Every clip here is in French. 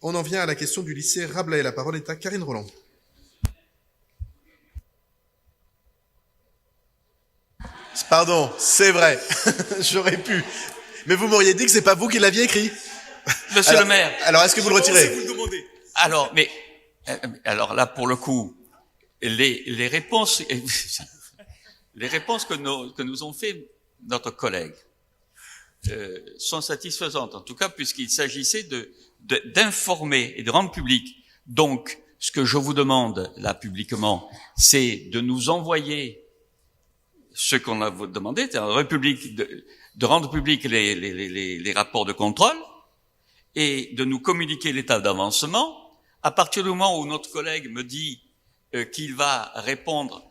On en vient à la question du lycée Rabelais. La parole est à Karine Roland. Pardon, c'est vrai. J'aurais pu. Mais vous m'auriez dit que c'est pas vous qui l'aviez écrit. Monsieur alors, le maire. Alors, est-ce que vous le retirez? Alors là, pour le coup, les réponses, les réponses que nous ont fait notre collègue sont satisfaisantes, en tout cas, puisqu'il s'agissait d'informer et de rendre public. Donc, ce que je vous demande là publiquement, c'est de nous envoyer ce qu'on a demandé, c'est-à-dire de rendre public les rapports de contrôle et de nous communiquer l'état d'avancement. À partir du moment où notre collègue me dit qu'il va répondre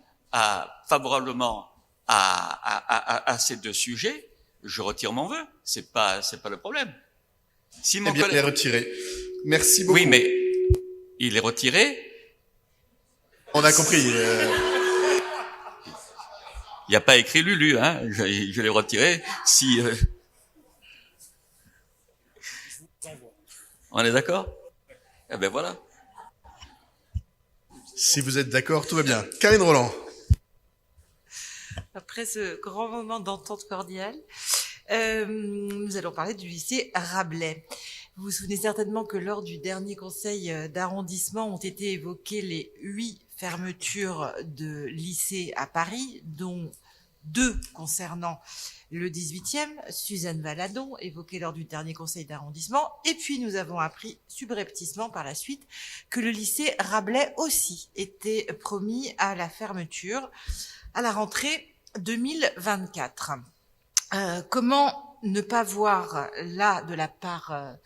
favorablement à ces deux sujets, je retire mon vœu. C'est pas le problème. Si mon Eh bien, collègue... il est retiré. Merci beaucoup. Oui, mais il est retiré. On a compris. Il n'y a pas écrit Lulu, hein. Je l'ai retiré. Si on est d'accord? Eh ben voilà. Si vous êtes d'accord, tout va bien. Karine Roland. Après ce grand moment d'entente cordiale, nous allons parler du lycée Rabelais. Vous vous souvenez certainement que lors du dernier conseil d'arrondissement ont été évoquées les 8 fermetures de lycées à Paris, dont 2 concernant le 18e, Suzanne Valadon, évoquée lors du dernier conseil d'arrondissement. Et puis nous avons appris subrepticement par la suite que le lycée Rabelais aussi était promis à la fermeture à la rentrée 2024. Comment ne pas voir là, de la part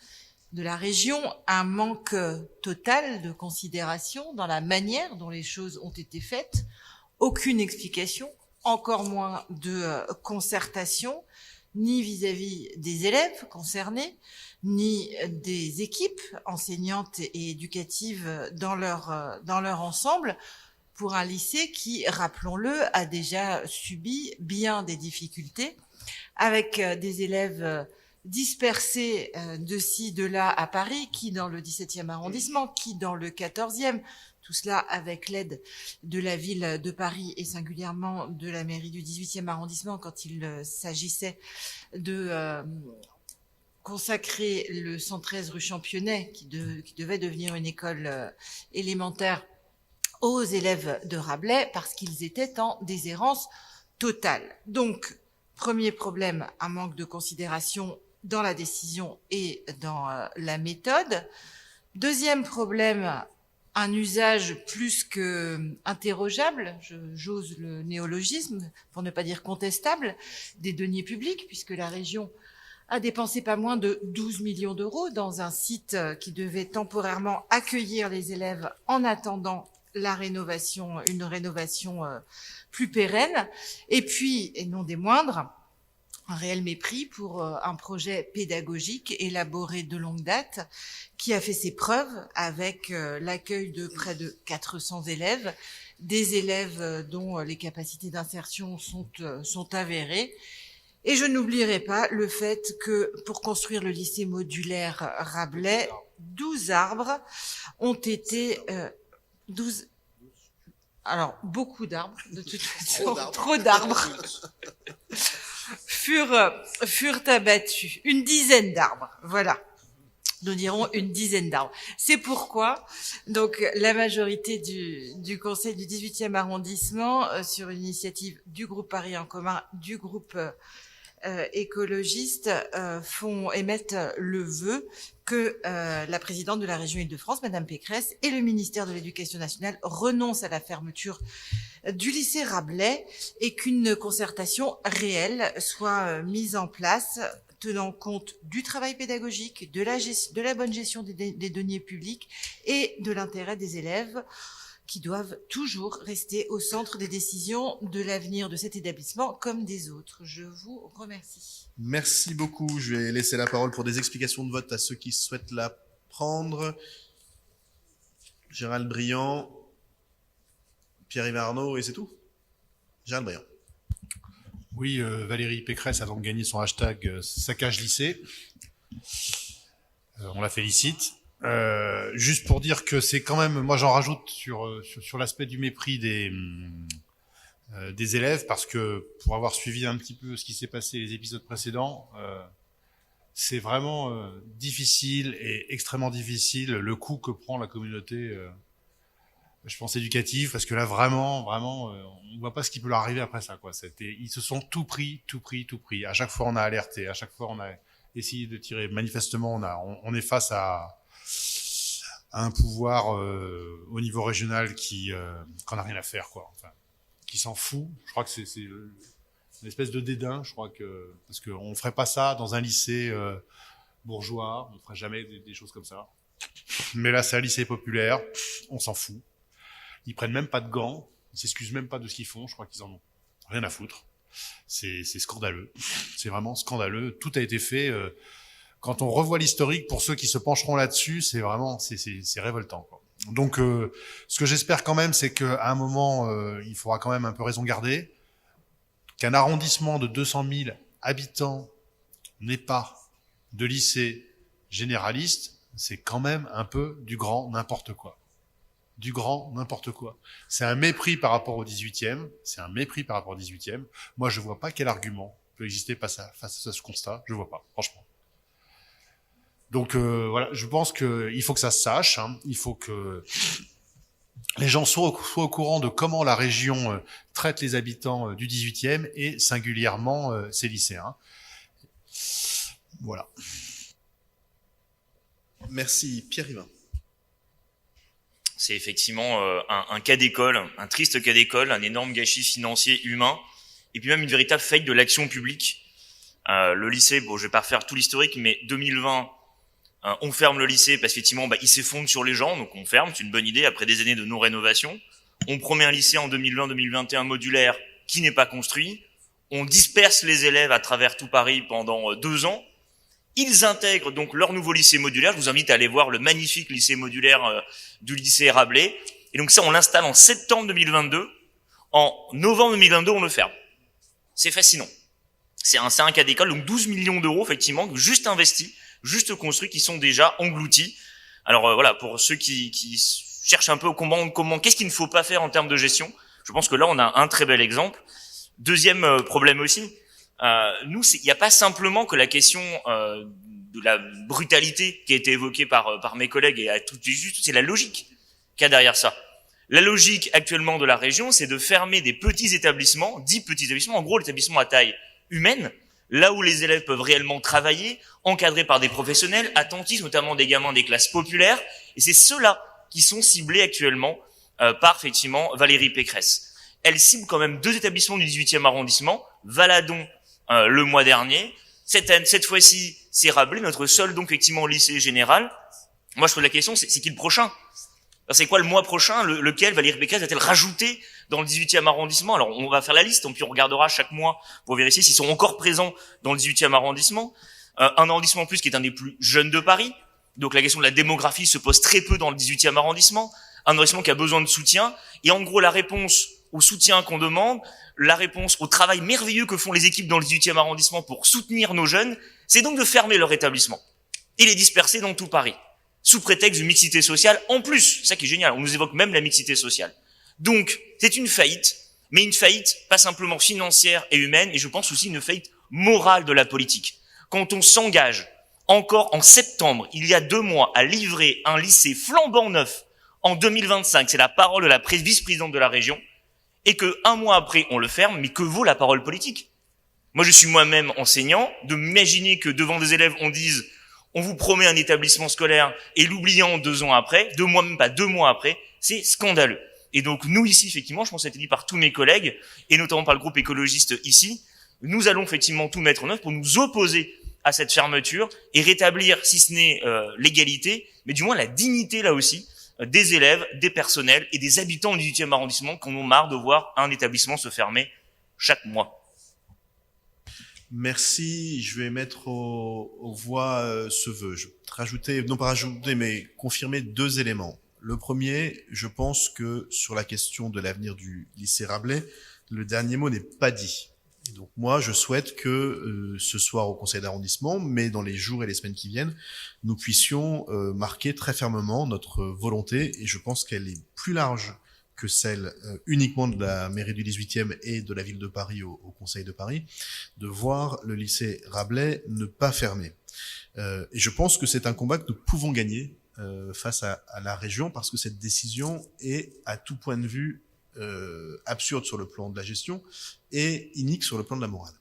de la région, un manque total de considération dans la manière dont les choses ont été faites, aucune explication, encore moins de concertation, ni vis-à-vis des élèves concernés, ni des équipes enseignantes et éducatives dans leur ensemble, pour un lycée qui, rappelons-le, a déjà subi bien des difficultés, avec des élèves dispersés de ci, de là à Paris, qui dans le 17e arrondissement, qui dans le 14e, tout cela avec l'aide de la ville de Paris et singulièrement de la mairie du 18e arrondissement quand il s'agissait de consacrer le 113 rue Championnet, qui devait devenir une école élémentaire, aux élèves de Rabelais parce qu'ils étaient en déshérence totale. Donc, premier problème, un manque de considération dans la décision et dans la méthode. Deuxième problème, un usage plus que interrogeable, j'ose le néologisme, pour ne pas dire contestable, des deniers publics, puisque la région a dépensé pas moins de 12 millions d'euros dans un site qui devait temporairement accueillir les élèves en attendant une rénovation plus pérenne. Et puis, et non des moindres, un réel mépris pour un projet pédagogique élaboré de longue date qui a fait ses preuves avec l'accueil de près de 400 élèves, des élèves dont les capacités d'insertion sont avérées. Et je n'oublierai pas le fait que pour construire le lycée modulaire Rabelais, 12 arbres ont été... 12. Alors, beaucoup d'arbres, de toute façon, trop d'arbres, furent abattus. Une dizaine d'arbres, voilà. Nous dirons une dizaine d'arbres. C'est pourquoi, donc, la majorité du conseil du 18e arrondissement, sur une initiative du groupe Paris en commun, du groupe écologistes, émettent le vœu que la présidente de la région Île-de-France, Madame Pécresse, et le ministère de l'Éducation nationale renoncent à la fermeture du lycée Rabelais et qu'une concertation réelle soit mise en place tenant compte du travail pédagogique, de la bonne gestion des deniers publics et de l'intérêt des élèves qui doivent toujours rester au centre des décisions de l'avenir de cet établissement comme des autres. Je vous remercie. Merci beaucoup. Je vais laisser la parole pour des explications de vote à ceux qui souhaitent la prendre. Gérald Briand, Pierre-Yves Arnaud, et c'est tout? Gérald Briand. Oui, Valérie Pécresse a donc gagné son hashtag saccage lycée. On la félicite. Juste pour dire que c'est quand même, moi j'en rajoute sur l'aspect du mépris des élèves, parce que pour avoir suivi un petit peu ce qui s'est passé les épisodes précédents, c'est vraiment difficile et extrêmement difficile le coup que prend la communauté, je pense éducative, parce que là vraiment, on voit pas ce qui peut leur arriver après ça, quoi. Ils se sont tout pris. À chaque fois on a alerté, à chaque fois on a essayé de tirer. Manifestement on est face à un pouvoir au niveau régional qui qu'on a rien à faire, quoi. Enfin, qui s'en fout. Je crois que c'est une espèce de dédain. Je crois que parce que on ferait pas ça dans un lycée bourgeois, on ferait jamais des choses comme ça. Mais là, c'est un lycée populaire, on s'en fout. Ils prennent même pas de gants, ils s'excusent même pas de ce qu'ils font. Je crois qu'ils en ont rien à foutre. C'est scandaleux. C'est vraiment scandaleux. Tout a été fait. Quand on revoit l'historique, pour ceux qui se pencheront là-dessus, c'est vraiment, c'est révoltant, quoi. Donc, ce que j'espère quand même, c'est qu'à un moment, il faudra quand même un peu raison garder, qu'un arrondissement de 200 000 habitants n'ait pas de lycée généraliste, c'est quand même un peu du grand n'importe quoi. Du grand n'importe quoi. C'est un mépris par rapport au 18e. C'est un mépris par rapport au 18e. Moi, je vois pas quel argument peut exister face à ce constat. Je vois pas, franchement. Donc voilà, je pense qu'il faut que ça se sache. Hein. Il faut que les gens soient au courant de comment la région traite les habitants du 18e et singulièrement ses lycéens. Voilà. Merci. Pierre Yvain. C'est effectivement un cas d'école, un triste cas d'école, un énorme gâchis financier, humain, et puis même une véritable faillite de l'action publique. Le lycée, bon, je vais pas refaire tout l'historique, mais 2020, on ferme le lycée parce qu'effectivement, il s'effondre sur les gens, donc on ferme, c'est une bonne idée après des années de non-rénovation. On promet un lycée en 2020-2021 modulaire qui n'est pas construit. On disperse les élèves à travers tout Paris pendant 2 ans. Ils intègrent donc leur nouveau lycée modulaire. Je vous invite à aller voir le magnifique lycée modulaire du lycée Rabelais. Et donc ça, on l'installe en septembre 2022. En novembre 2022, on le ferme. C'est fascinant. C'est un cas d'école, donc 12 millions d'euros, effectivement, juste investis, juste construits, qui sont déjà engloutis. Alors voilà, pour ceux qui cherchent un peu comment, qu'est-ce qu'il ne faut pas faire en termes de gestion, je pense que là, on a un très bel exemple. Deuxième problème aussi, nous, il n'y a pas simplement que la question de la brutalité qui a été évoquée par mes collègues et à tout juste, c'est la logique qu'il y a derrière ça. La logique actuellement de la région, c'est de fermer des petits établissements, 10 petits établissements, en gros l'établissement à taille humaine, là où les élèves peuvent réellement travailler, encadrés par des professionnels, attentifs, notamment des gamins des classes populaires, et c'est ceux-là qui sont ciblés actuellement par effectivement Valérie Pécresse. Elle cible quand même 2 établissements du 18e arrondissement, Valadon le mois dernier. Cette fois-ci, c'est Rabelais, notre seul donc effectivement lycée général. Moi, je pose la question, c'est qui le prochain? C'est quoi le mois prochain, lequel Valérie Pécresse va-t-elle rajouter dans le 18e arrondissement? Alors, on va faire la liste, puis on regardera chaque mois pour vérifier s'ils sont encore présents dans le 18e arrondissement. Un arrondissement en plus qui est un des plus jeunes de Paris. Donc, la question de la démographie se pose très peu dans le 18e arrondissement. Un arrondissement qui a besoin de soutien. Et en gros, la réponse au soutien qu'on demande, la réponse au travail merveilleux que font les équipes dans le 18e arrondissement pour soutenir nos jeunes, c'est donc de fermer leur établissement et les disperser dans tout Paris, sous prétexte de mixité sociale. En plus, c'est ça qui est génial, on nous évoque même la mixité sociale. Donc, c'est une faillite, mais une faillite pas simplement financière et humaine, et je pense aussi une faillite morale de la politique. Quand on s'engage, encore en septembre, il y a 2 mois, à livrer un lycée flambant neuf en 2025, c'est la parole de la vice-présidente de la région, et que 1 mois après, on le ferme, mais que vaut la parole politique? Moi, je suis moi-même enseignant, de m'imaginer que devant des élèves, on dise on vous promet un établissement scolaire et l'oubliant 2 ans après, 2 mois, même pas 2 mois après, c'est scandaleux. Et donc, nous ici, effectivement, je pense que ça a été dit par tous mes collègues, et notamment par le groupe écologiste ici, nous allons effectivement tout mettre en œuvre pour nous opposer à cette fermeture et rétablir, si ce n'est l'égalité, mais du moins la dignité là aussi, des élèves, des personnels et des habitants du 18e arrondissement qui en ont marre de voir un établissement se fermer chaque mois. Merci. Je vais mettre aux voix ce vœu. Je vais rajouter, non pas rajouter, mais confirmer 2 éléments. Le premier, je pense que sur la question de l'avenir du lycée Rabelais, le dernier mot n'est pas dit. Et donc moi, je souhaite que ce soir au conseil d'arrondissement, mais dans les jours et les semaines qui viennent, nous puissions marquer très fermement notre volonté, et je pense qu'elle est plus large que celle uniquement de la mairie du 18e et de la ville de Paris au Conseil de Paris, de voir le lycée Rabelais ne pas fermer. Et je pense que c'est un combat que nous pouvons gagner face à la région, parce que cette décision est, à tout point de vue, absurde sur le plan de la gestion et inique sur le plan de la morale.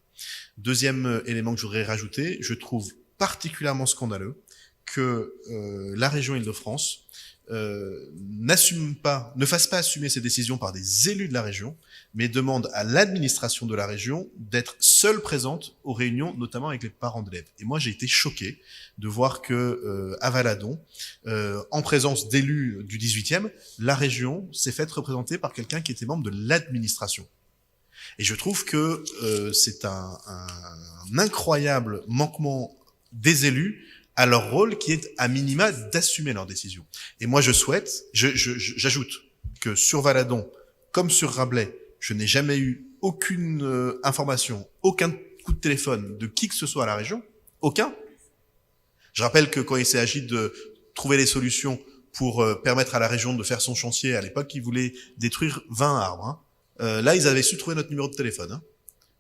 Deuxième élément que je voudrais rajouter, je trouve particulièrement scandaleux que la région Île-de-France ne fasse pas assumer ces décisions par des élus de la région, mais demande à l'administration de la région d'être seule présente aux réunions, notamment avec les parents d'élèves. Et moi, j'ai été choqué de voir que à Valadon, en présence d'élus du 18e, la région s'est faite représenter par quelqu'un qui était membre de l'administration. Et je trouve que c'est un incroyable manquement des élus à leur rôle qui est à minima d'assumer leurs décisions. Et moi je souhaite, j'ajoute que sur Valadon, comme sur Rabelais, je n'ai jamais eu aucune information, aucun coup de téléphone de qui que ce soit à la région, aucun. Je rappelle que quand il s'est agi de trouver les solutions pour permettre à la région de faire son chantier, à l'époque, ils voulaient détruire 20 arbres. Là, ils avaient su trouver notre numéro de téléphone.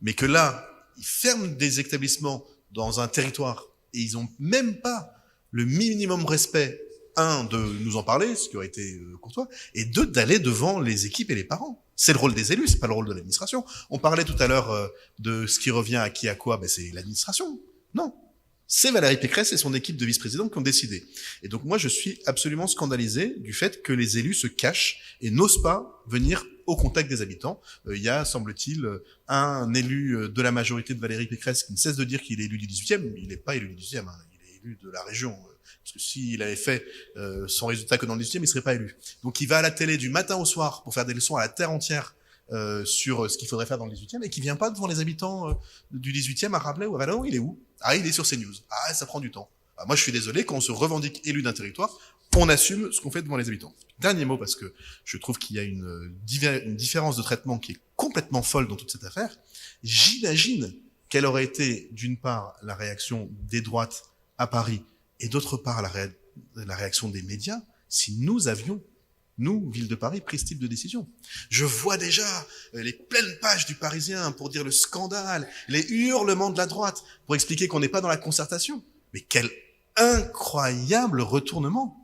Mais que là, ils ferment des établissements dans un territoire et ils ont même pas le minimum respect, un, de nous en parler, ce qui aurait été courtois, et deux, d'aller devant les équipes et les parents. C'est le rôle des élus, c'est pas le rôle de l'administration. On parlait tout à l'heure de ce qui revient à qui à quoi, ben c'est l'administration. Non. C'est Valérie Pécresse et son équipe de vice-présidents qui ont décidé. Et donc moi, je suis absolument scandalisé du fait que les élus se cachent et n'osent pas venir au contact des habitants. Il y a, semble-t-il, un élu de la majorité de Valérie Pécresse qui ne cesse de dire qu'il est élu du 18e. Il n'est pas élu du 18e, il est élu de la région. Parce que s'il avait fait son résultat que dans le 18e, il serait pas élu. Donc il va à la télé du matin au soir pour faire des leçons à la terre entière sur ce qu'il faudrait faire dans le 18e, et qui vient pas devant les habitants du 18e à Rabelais ou à Valadon. Il est où? Ah, il est sur CNews. Ah, ça prend du temps. Ah, moi, je suis désolé, quand on se revendique élu d'un territoire, on assume ce qu'on fait devant les habitants. Dernier mot, parce que je trouve qu'il y a une différence de traitement qui est complètement folle dans toute cette affaire. J'imagine quelle aurait été, d'une part, la réaction des droites à Paris, et d'autre part, la réaction des médias, si nous avions, nous, ville de Paris, pris ce type de décision. Je vois déjà les pleines pages du Parisien pour dire le scandale, les hurlements de la droite, pour expliquer qu'on n'est pas dans la concertation. Mais quel incroyable retournement!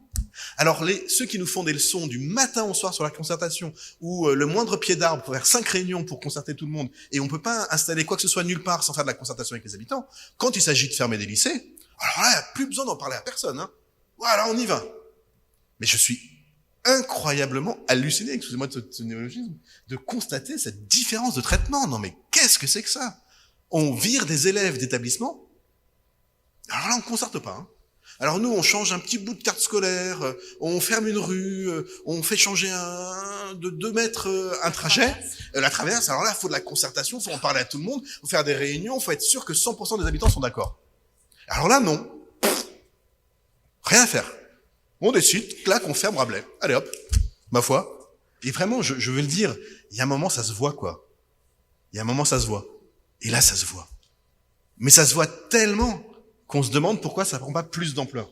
Alors ceux qui nous font des leçons du matin au soir sur la concertation, ou le moindre pied d'arbre pour faire 5 réunions pour concerter tout le monde, et on peut pas installer quoi que ce soit nulle part sans faire de la concertation avec les habitants, quand il s'agit de fermer des lycées, alors là, il n'y a plus besoin d'en parler à personne. Voilà, on y va. Mais je suis incroyablement halluciné, excusez-moi de ce néologisme, de constater cette différence de traitement. Non mais qu'est-ce que c'est que ça? On vire des élèves d'établissement, alors là on ne concerte pas. Alors nous on change un petit bout de carte scolaire, on ferme une rue, on fait changer de 2 mètres un trajet, la traverse, alors là il faut de la concertation, il faut en parler à tout le monde, il faut faire des réunions, il faut être sûr que 100% des habitants sont d'accord. Alors là non, rien à faire. On décide, clac, on ferme Rabelais. Allez hop, ma foi. Et vraiment, je veux le dire, il y a un moment, ça se voit, quoi. Il y a un moment, ça se voit. Et là, ça se voit. Mais ça se voit tellement qu'on se demande pourquoi ça prend pas plus d'ampleur.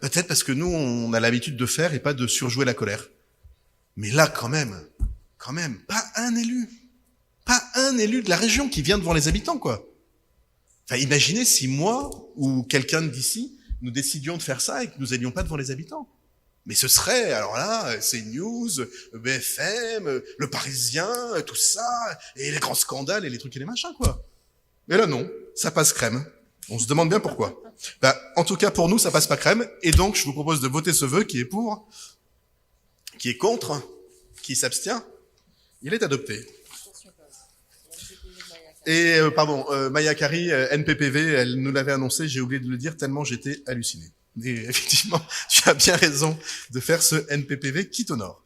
Peut-être parce que nous, on a l'habitude de faire et pas de surjouer la colère. Mais là, quand même, pas un élu de la région qui vient devant les habitants, quoi. Enfin, imaginez si moi, ou quelqu'un d'ici, nous décidions de faire ça et que nous n'allions pas devant les habitants. Mais ce serait, alors là, CNews, BFM, Le Parisien, tout ça, et les grands scandales et les trucs et les machins, quoi. Mais là, non, ça passe crème. On se demande bien pourquoi. En tout cas, pour nous, ça passe pas crème, et donc, je vous propose de voter ce vœu qui est pour, qui est contre, qui s'abstient. Il est adopté. Et, Maya Kari, NPPV, elle nous l'avait annoncé, j'ai oublié de le dire tellement j'étais halluciné. Et effectivement, tu as bien raison de faire ce NPPV qui t'honore.